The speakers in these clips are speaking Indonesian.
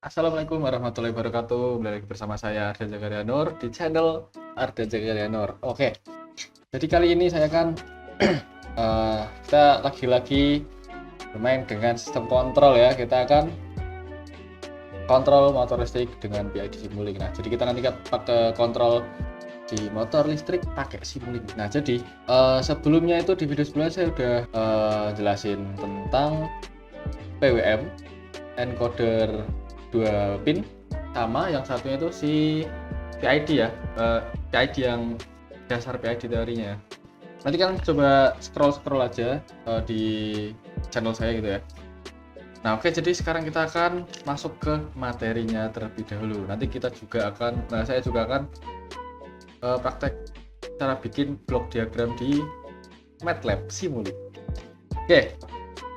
Assalamualaikum warahmatullahi wabarakatuh. Kembali lagi bersama saya Arda Zakaria Nur di channel Arda Zakaria Nur. Oke, jadi kali ini saya akan kita lagi-lagi bermain dengan sistem kontrol ya. Kita akan kontrol motor listrik dengan PID Simulink. Nah, jadi kita nanti pakai kontrol di motor listrik pakai Simulink. Nah, jadi sebelumnya itu di video sebelumnya saya udah jelasin tentang PWM, encoder 2 pin, sama yang satunya itu si PID ya, PID yang dasar PID teorinya. Nanti kan coba scroll aja di channel saya gitu ya. Nah oke, jadi sekarang kita akan masuk ke materinya terlebih dahulu. Nanti kita juga akan, saya juga akan praktek cara bikin blok diagram di MATLAB Simulink. Oke,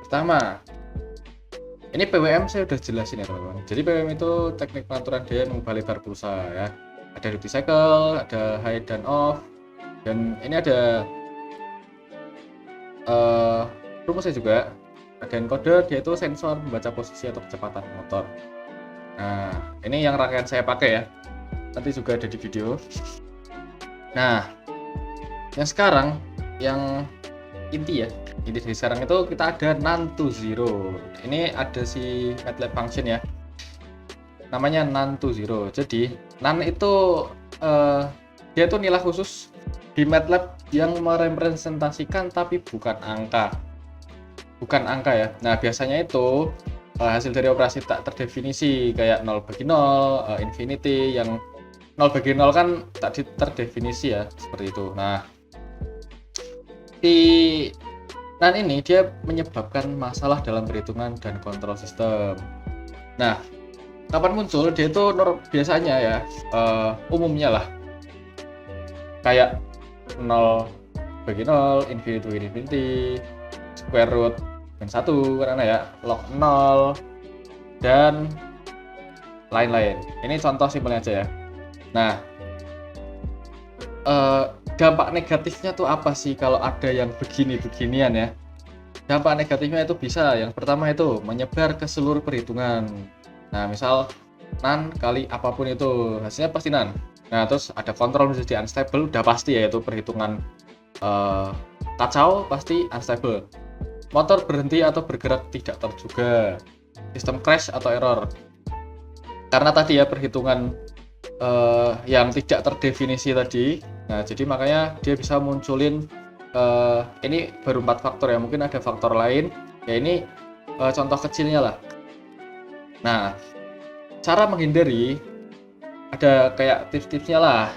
pertama ini PWM saya udah jelasin ya teman-teman. Jadi PWM itu teknik pengaturan daya mengubah lebar pulsa ya. Ada duty cycle, ada high dan off, dan ini ada rumusnya juga. Ada encoder, dia itu sensor membaca posisi atau kecepatan motor. Nah, ini yang rangkaian saya pakai ya. Nanti juga ada di video. Nah, yang sekarang, yang inti ya. Inti dari sekarang itu kita ada none to zero. Ini ada si MATLAB function ya. Namanya none to zero. Jadi, none itu dia itu nilai khusus di MATLAB yang merepresentasikan tapi bukan angka. Bukan angka ya. Nah, biasanya itu hasil dari operasi tak terdefinisi kayak 0/0, infinity, yang 0/0 kan tak terdefinisi ya, seperti itu. Nah, di ini dia menyebabkan masalah dalam perhitungan dan kontrol sistem. Nah, kapan muncul? Dia itu biasanya ya, umumnya lah, kayak 0/0, infinity to infinity, square root dan 1 karena ya, log 0 dan lain-lain. Ini contoh simpelnya aja ya. Nah, dampak negatifnya tuh apa sih kalau ada yang beginian ya? Dampak negatifnya itu bisa, yang pertama itu menyebar ke seluruh perhitungan. Nah, misal none kali apapun itu hasilnya pasti none. Nah, terus ada kontrol menjadi unstable, udah pasti ya, itu perhitungan kacau, pasti unstable. Motor berhenti atau bergerak tidak terduga, sistem crash atau error. Karena tadi ya perhitungan yang tidak terdefinisi tadi. Nah, jadi makanya dia bisa munculin ini baru 4 faktor ya. Mungkin ada faktor lain. Ya ini contoh kecilnya lah. Nah, cara menghindari ada kayak tips-tipsnya lah.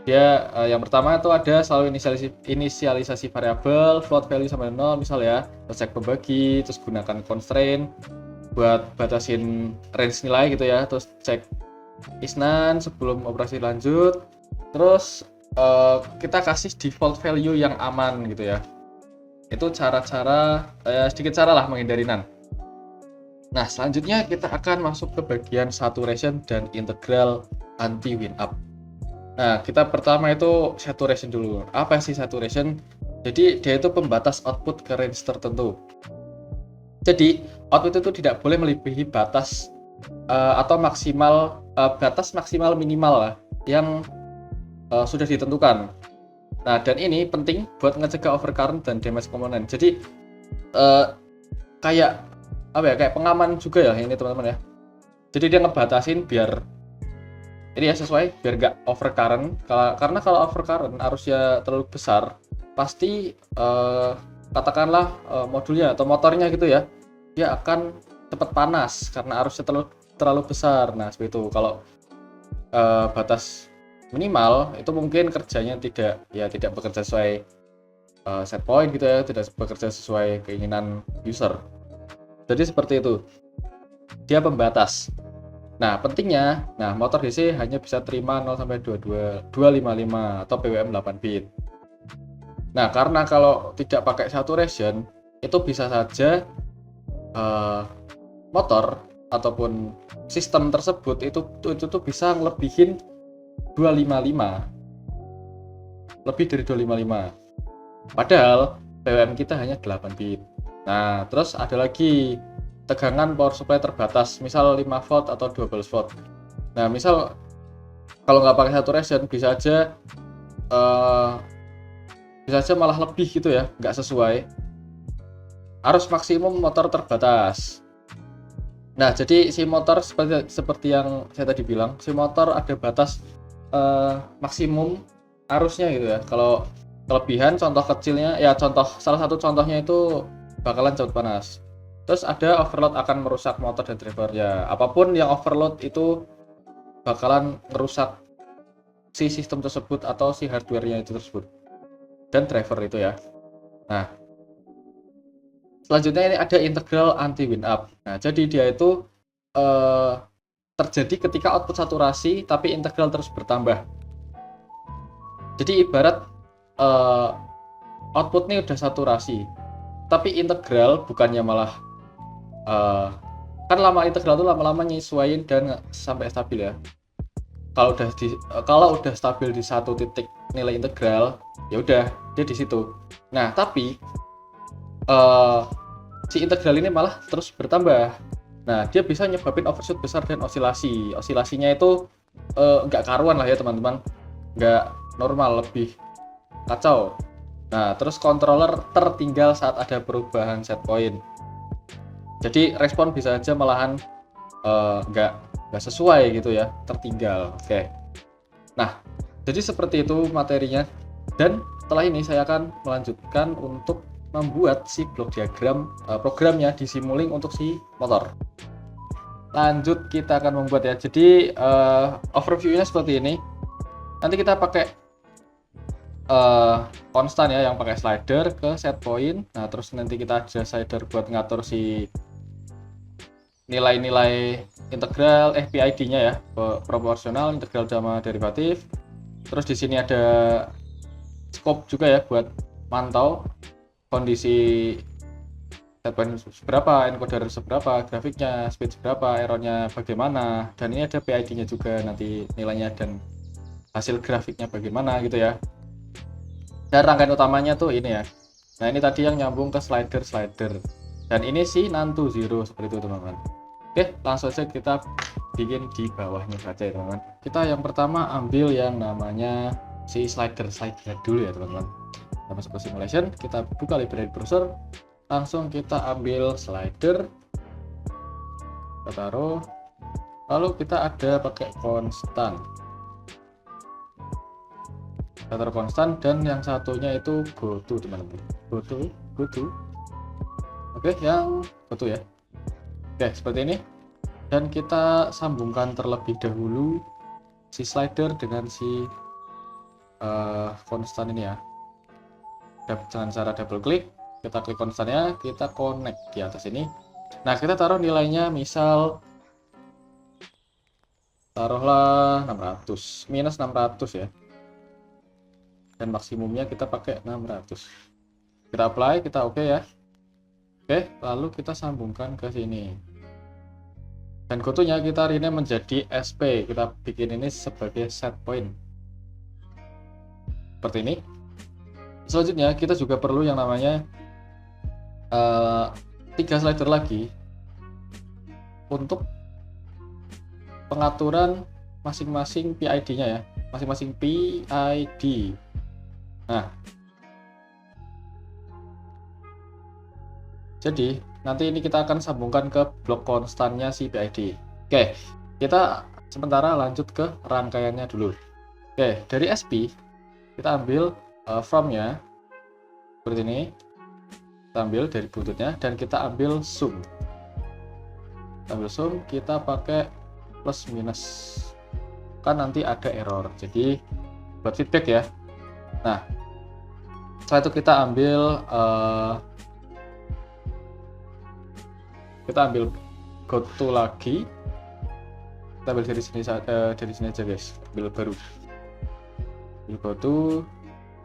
Dia yang pertama itu ada selalu inisialisasi variabel, float value sama 0 misal ya. Terus cek pembagi, terus gunakan constraint buat batasin range nilai gitu ya. Terus cek is none sebelum operasi lanjut. Terus kita kasih default value yang aman gitu ya. Itu cara-cara sedikit cara lah menghindari none. Nah, selanjutnya kita akan masuk ke bagian saturation dan integral anti win up. Nah, kita pertama itu saturation dulu. Apa sih saturation? Jadi dia itu pembatas output ke range tertentu. Jadi output itu tidak boleh melebihi batas atau batas maksimal minimal lah yang sudah ditentukan. Nah, dan ini penting buat ngecegah overcurrent dan damage komponen. Jadi kayak apa ya? Kayak pengaman juga ya ini teman-teman ya. Jadi dia ngebatasin biar ini ya sesuai, biar nggak overcurrent. Karena kalau overcurrent arusnya terlalu besar, pasti katakanlah modulnya atau motornya gitu ya, dia akan cepat panas karena arusnya terlalu besar. Nah, seperti itu. Kalau batas minimal itu mungkin kerjanya tidak bekerja sesuai set point gitu ya, tidak bekerja sesuai keinginan user. Jadi seperti itu. Dia pembatas. Nah, pentingnya, motor DC hanya bisa terima 0 sampai 255 atau PWM 8 bit. Nah, karena kalau tidak pakai saturation, itu bisa saja motor ataupun sistem tersebut itu tuh bisa ngelebihin 255. Lebih dari 255. Padahal PWM kita hanya 8 bit. Nah, terus ada lagi tegangan power supply terbatas, misal 5 volt atau 12 volt. Nah, misal kalau nggak pakai saturation bisa aja malah lebih gitu ya, nggak sesuai. Arus maksimum motor terbatas. Nah, jadi si motor seperti yang saya tadi bilang, si motor ada batas maksimum arusnya gitu ya. Kalau kelebihan, contoh kecilnya ya, salah satu contohnya itu bakalan cepat panas. Terus ada overload akan merusak motor dan driver ya. Apapun yang overload itu bakalan merusak si sistem tersebut atau si hardware-nya itu tersebut dan driver itu ya. Nah, selanjutnya ini ada integral anti wind up. Nah, jadi dia itu terjadi ketika output saturasi tapi integral terus bertambah. Jadi ibarat output ini udah saturasi tapi integral bukannya malah kan integral itu lama-lama nyesuaiin dan sampai stabil ya. Kalau udah stabil di satu titik nilai integral, ya udah dia di situ. Nah, tapi si integral ini malah terus bertambah. Nah, dia bisa nyebabin overshoot besar dan osilasi. Osilasinya itu nggak karuan lah ya teman-teman, nggak normal, lebih kacau. Nah, terus controller tertinggal saat ada perubahan set point. Jadi respon bisa aja malahan nggak sesuai gitu ya, tertinggal. Oke. Nah, jadi seperti itu materinya. Dan setelah ini saya akan melanjutkan untuk membuat si blok diagram programnya di Simulink untuk si motor. Lanjut kita akan membuat ya. Jadi overview-nya seperti ini. Nanti kita pakai konstan ya, yang pakai slider ke set point. Nah, terus nanti kita ada slider buat ngatur si nilai-nilai integral PID-nya ya, proporsional, integral, sama derivatif. Terus di sini ada scope juga ya buat mantau kondisi set point seberapa, encoder seberapa, grafiknya, speed seberapa, errornya bagaimana, dan ini ada PID-nya juga, nanti nilainya dan hasil grafiknya bagaimana gitu ya. Dan rangkaian utamanya tuh ini ya. Nah, ini tadi yang nyambung ke slider, dan ini si Nantu Zero seperti itu teman-teman. Oke, langsung saja kita bikin di bawahnya saja ya teman-teman. Kita yang pertama ambil yang namanya si slider dulu ya teman-teman. Kita masuk ke simulation, kita buka library browser, langsung kita ambil slider, kita taruh, lalu kita ada pakai konstan, kita taruh konstan, dan yang satunya itu goto teman-teman, goto. Oke, yang goto ya. Oke, seperti ini. Dan kita sambungkan terlebih dahulu si slider dengan si konstan ini ya. Dengan cara double klik, kita klik konstannya, kita connect di atas ini. Nah, kita taruh nilainya, misal taruhlah 600, minus 600 ya. Dan maksimumnya kita pakai 600. Kita apply, kita oke ya. Oke, lalu kita sambungkan ke sini. Dan gotonya kita rename menjadi SP. Kita bikin ini sebagai set point. Seperti ini. Selanjutnya kita juga perlu yang namanya 3 slider lagi untuk pengaturan masing-masing PID-nya ya. Masing-masing PID. Nah, jadi nanti ini kita akan sambungkan ke blok konstannya si PID. Oke, kita sementara lanjut ke rangkaiannya dulu. Oke, dari SP kita ambil from-nya seperti ini. Kita ambil dari buntutnya dan kita ambil sum. Kita ambil sum, kita pakai plus minus. Kan nanti ada error. Jadi buat feedback ya. Nah, setelah itu kita ambil goto lagi. Kita ambil dari sini aja guys, ambil baru, ambil goto,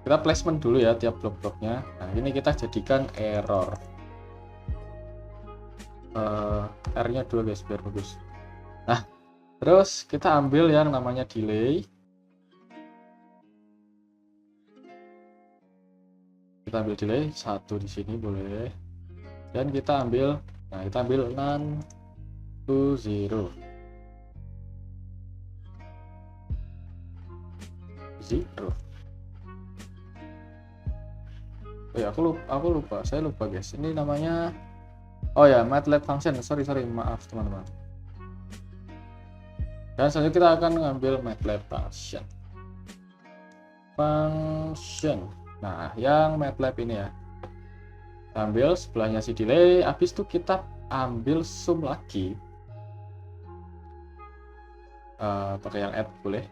kita placement dulu ya tiap blok-bloknya. Nah, ini kita jadikan error, R-nya 2 guys biar bagus. Nah, terus kita ambil yang namanya delay, kita ambil delay 1 di sini boleh, dan kita ambil Nah, kita ambil none to 0 0. Oh ya, aku lupa, saya lupa guys, ini namanya, oh ya, MATLAB function, sorry maaf teman-teman. Dan selanjutnya kita akan mengambil MATLAB function. Nah, yang MATLAB ini ya, kita ambil sebelahnya si delay, habis itu kita ambil sum lagi, pakai yang add boleh,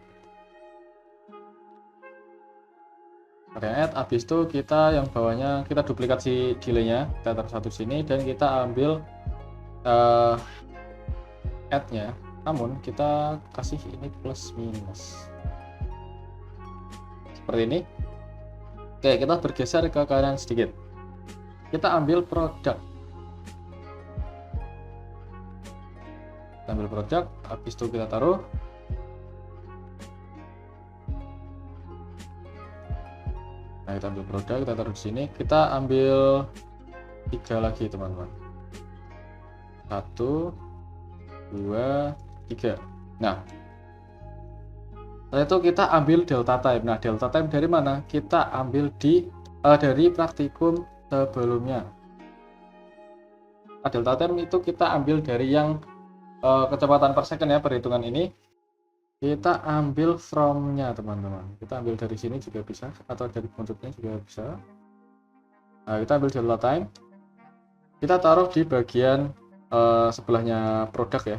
pakai add. Habis itu kita yang bawahnya kita duplikat si delaynya, kita taruh satu sini dan kita ambil add-nya, namun kita kasih ini plus minus seperti ini. Oke, kita bergeser ke kanan sedikit, kita ambil produk, habis itu kita taruh. Nah, kita ambil produk, kita taruh di sini, kita ambil 3 lagi teman-teman, 1 2 3. Nah, setelah itu kita ambil delta time. Nah, delta time dari mana? Kita ambil dari praktikum sebelumnya. Nah, delta time itu kita ambil dari yang kecepatan per second ya, perhitungan ini kita ambil from-nya teman-teman. Kita ambil dari sini juga bisa, atau dari bentuknya juga bisa. Nah, kita ambil delta time, kita taruh di bagian sebelahnya produk ya,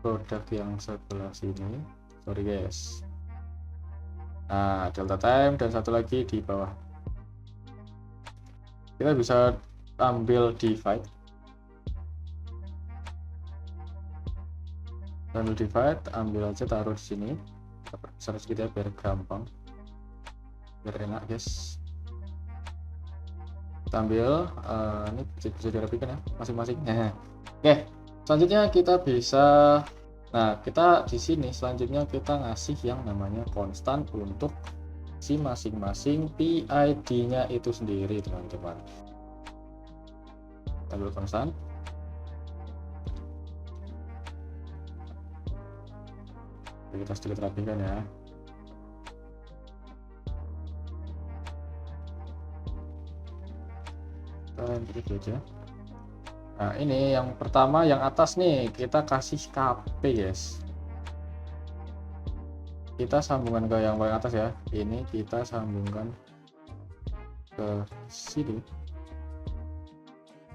produk yang sebelah sini, sorry guys. Nah, delta time dan satu lagi di bawah, kita bisa ambil divide, ambil aja taruh di sini, besar sedikit ya biar gampang, biar enak guys. Kita ambil ini bisa dirapikan ya masing-masing. Oke, selanjutnya kita bisa, nah kita di sini selanjutnya kita ngasih yang namanya konstan untuk si masing-masing PID-nya itu sendiri teman-teman. Kita ambil konstan, kita sedikit rapikan ya. Dan begitu aja. Nah, ini yang pertama, yang atas nih kita kasih KP guys, kita sambungkan ke yang paling atas ya, ini kita sambungkan ke sini,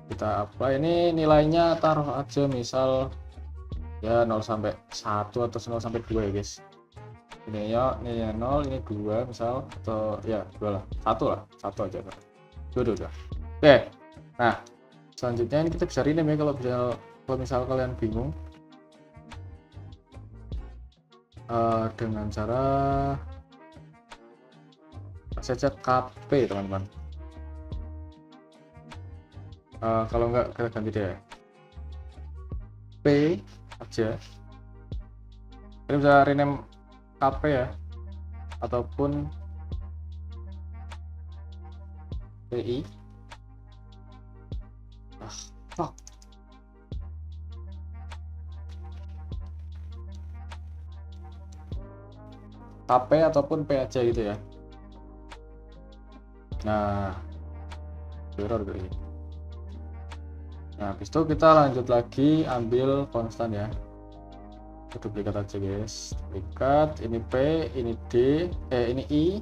kita apply. Ini nilainya taruh aja misal ya 0 sampai 1 atau 0 sampai 2 ya guys. Ini ya nilainya 0, ini 2 misal, atau ya 2 lah, 1 lah, 1 aja, 2. Oke, nah selanjutnya ini kita bisa rename ya, kalau misal kalian bingung, dengan cara saja KP teman-teman. Kalau enggak kita ganti deh P aja, kita bisa rename KP ya, ataupun PI. KP ataupun P aja gitu ya. Nah, error kayak gini. Nah, habis itu kita lanjut lagi ambil konstan ya. Kita duplikat aja guys, duplikat, ini P, ini D, ini I,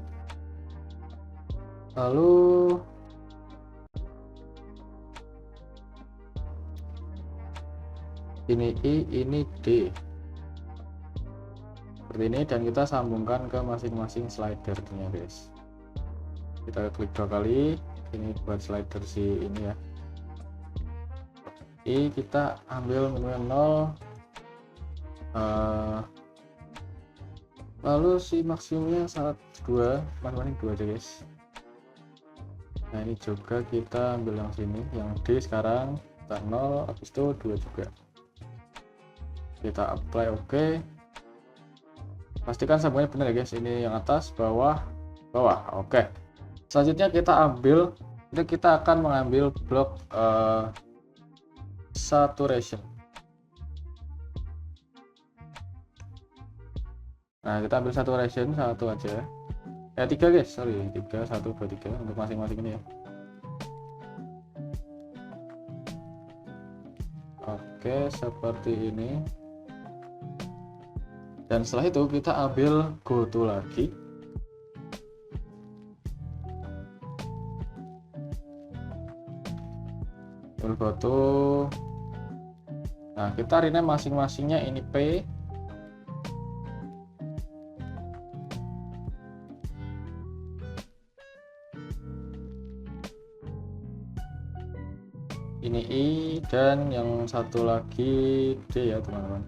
lalu ini I, ini D, seperti ini, dan kita sambungkan ke masing-masing slidernya guys. Kita klik 2 kali, ini buat slider si ini ya. I kita ambil menu yang 0, lalu si maksimumnya 1, 2, masing-masing 2 aja guys. Nah, ini juga kita ambil yang sini, yang D sekarang kita 0, habis itu 2 juga. Kita apply, oke. Pastikan sambungannya benar ya guys, ini yang atas, bawah, oke. Selanjutnya kita ambil itu kita akan mengambil blok saturation. Nah, kita ambil saturation satu aja. Tiga guys, sorry, 3, 1, 2, 3 untuk masing-masing ini ya. Oke, seperti ini. Dan setelah itu kita ambil go to lagi. Ambil go to. Nah, kita rename masing-masingnya ini P. Ini I, dan yang satu lagi D ya teman-teman.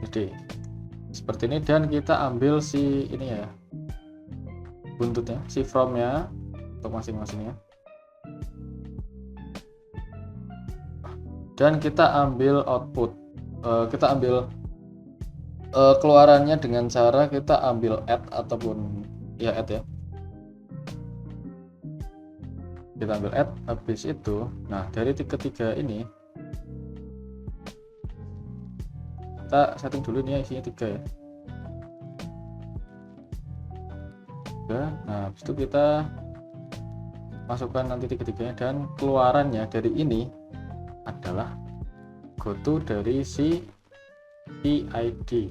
D seperti ini, dan kita ambil si ini ya, buntutnya, si from-nya untuk masing-masingnya, dan kita ambil output. Kita ambil keluarannya dengan cara kita ambil add ataupun ya add ya. Kita ambil add, habis itu nah dari ketiga ini kita setting dulu nih, isinya 3 ya. Nah habis itu kita masukkan nanti tiga-tiganya, dan keluarannya dari ini adalah goto dari si PID.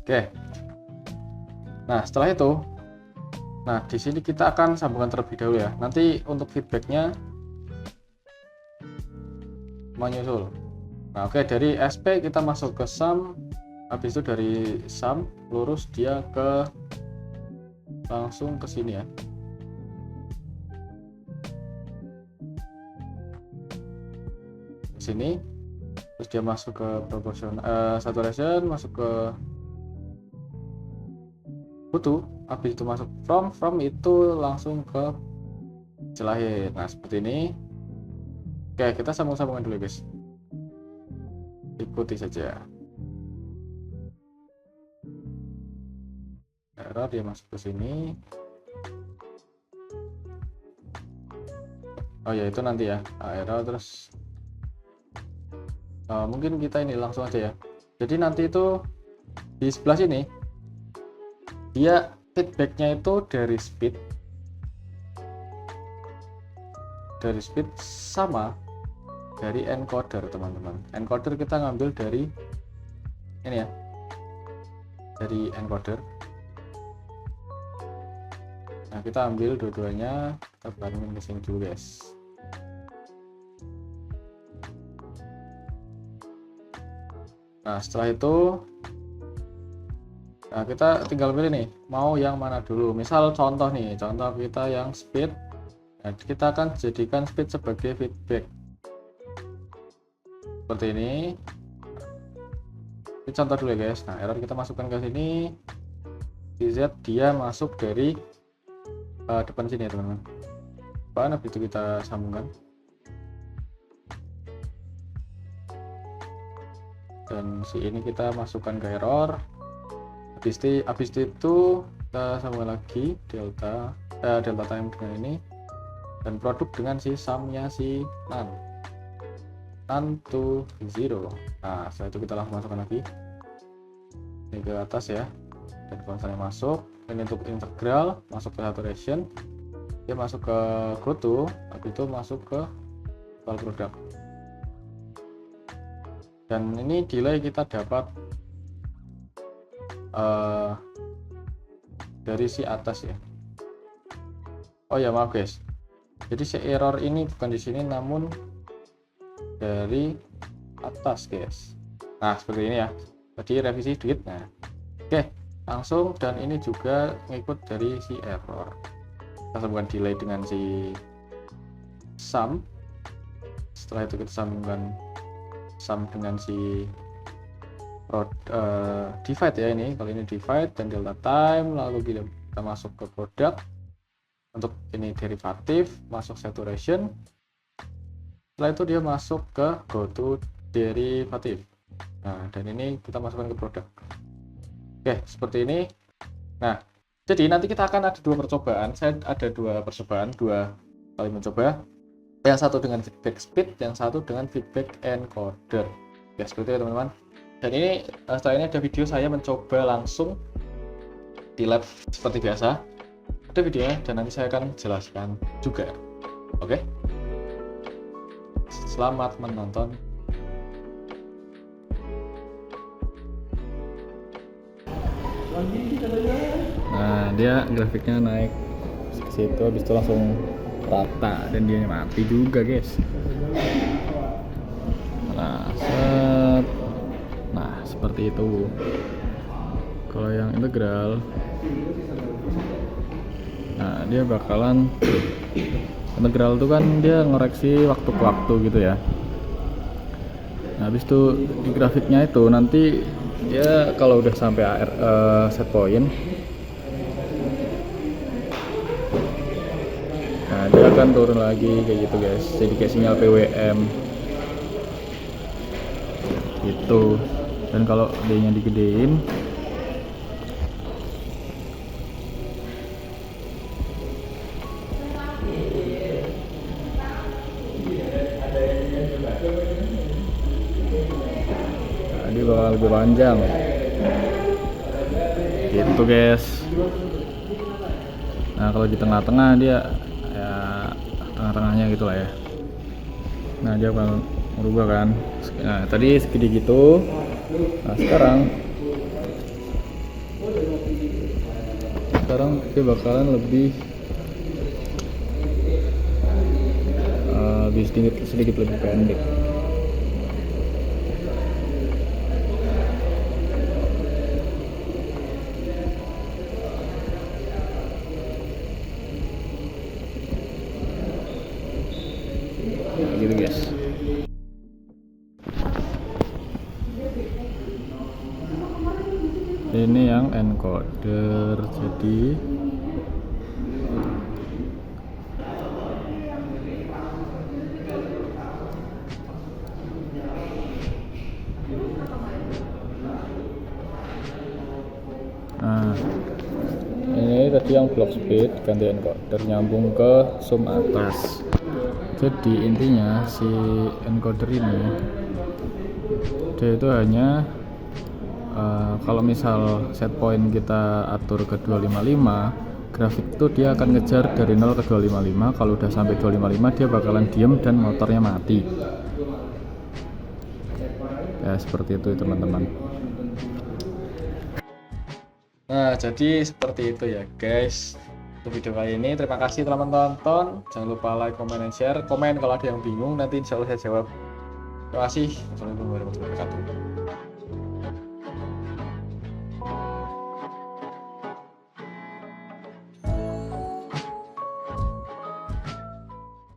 Oke. Nah, setelah itu, nah di sini kita akan sambungkan terlebih dahulu ya. Nanti untuk feedbacknya menyusul. Nah, oke, dari SP kita masuk ke sum. Habis itu dari sum lurus dia ke langsung ke sini ya. Di sini. Terus dia masuk ke proportional saturation, masuk ke butuh, habis itu masuk from itu langsung ke jelahin. Nah seperti ini. Oke, kita sambung-sambungan dulu guys, ikuti saja. Error, dia masuk ke sini. Oh ya, itu nanti ya, error. Terus mungkin kita ini langsung aja ya. Jadi nanti itu di sebelah sini dia feedbacknya itu dari speed sama dari encoder teman-teman. Encoder kita ngambil dari ini ya, dari encoder. Nah kita ambil dua-duanya, kita barengin ke sini dulu guys. Nah setelah itu nah kita tinggal pilih nih mau yang mana dulu. Misal contoh nih, contoh kita yang speed. Nah, kita akan jadikan speed sebagai feedback seperti ini. Ini contoh dulu ya guys. Nah error kita masukkan ke sini, di Z dia masuk dari depan sini ya teman-teman. Habis itu kita sambungkan, dan si ini kita masukkan ke error. Habis itu kita sambung lagi delta time dengan ini, dan produk dengan si sum-nya si none to 0. Nah setelah itu kita langsung masukkan lagi ini ke atas ya, dan kalau misalnya masuk ini untuk integral, masuk ke saturation, dia masuk ke goto, habis itu masuk ke total product. Dan ini delay kita dapat dari si atas ya. Oh ya maaf guys, jadi si error ini bukan di sini namun dari atas guys. Nah seperti ini ya, tadi revisi sedikit. Nah oke, langsung, dan ini juga ngikut dari si error. Kita sambungkan delay dengan si sum. Setelah itu kita sambungkan sum dengan si divide ya, ini kalau ini divide dan delta time, lalu kita masuk ke product. Untuk ini derivatif, masuk saturation. Setelah itu dia masuk ke goto derivatif. Nah, dan ini kita masukkan ke produk. Oke, seperti ini. Nah, jadi nanti kita akan ada dua percobaan. Saya ada dua percobaan, dua kali mencoba. Yang satu dengan feedback speed, yang satu dengan feedback encoder. Ya, seperti itu teman-teman. Dan ini setelah ini ada video saya mencoba langsung di lab seperti biasa. Ada videonya dan nanti saya akan jelaskan juga. Oke? Selamat menonton. Nah, dia grafiknya naik ke situ, habis itu langsung rata dan dia mati juga, guys. Nah, nah seperti itu. Kalau yang integral, nah dia bakalan integral itu kan dia ngoreksi waktu ke waktu gitu ya. Nah, habis itu di grafiknya itu nanti ya kalau udah sampai set point, nah dia akan turun lagi kayak gitu guys, jadi kayak sinyal PWM gitu. Dan kalau D nya digedein, nah, dia bakal lebih panjang gitu guys. Nah, kalau di tengah-tengah dia ya tengah-tengahnya gitu lah ya. Nah, dia bakal merubah kan. Nah, tadi segede gitu. Nah, sekarang dia bakalan lebih sedikit lebih pendek. Gitu guys. Ini yang encoder, jadi nah ini tadi yang block speed ganti encoder nyambung ke sum atas. Jadi intinya si encoder ini dia itu hanya kalau misal set point kita atur ke 255, grafik itu dia akan ngejar dari 0 ke 255. Kalau udah sampai 255 dia bakalan diem dan motornya mati. Ya seperti itu teman-teman. Nah, jadi seperti itu ya guys untuk video kali ini. Terima kasih telah menonton. Jangan lupa like, comment, dan share. Komen kalau ada yang bingung, nanti insya Allah saya jawab. Terima kasih. Assalamualaikum warahmatullahi wabarakatuh.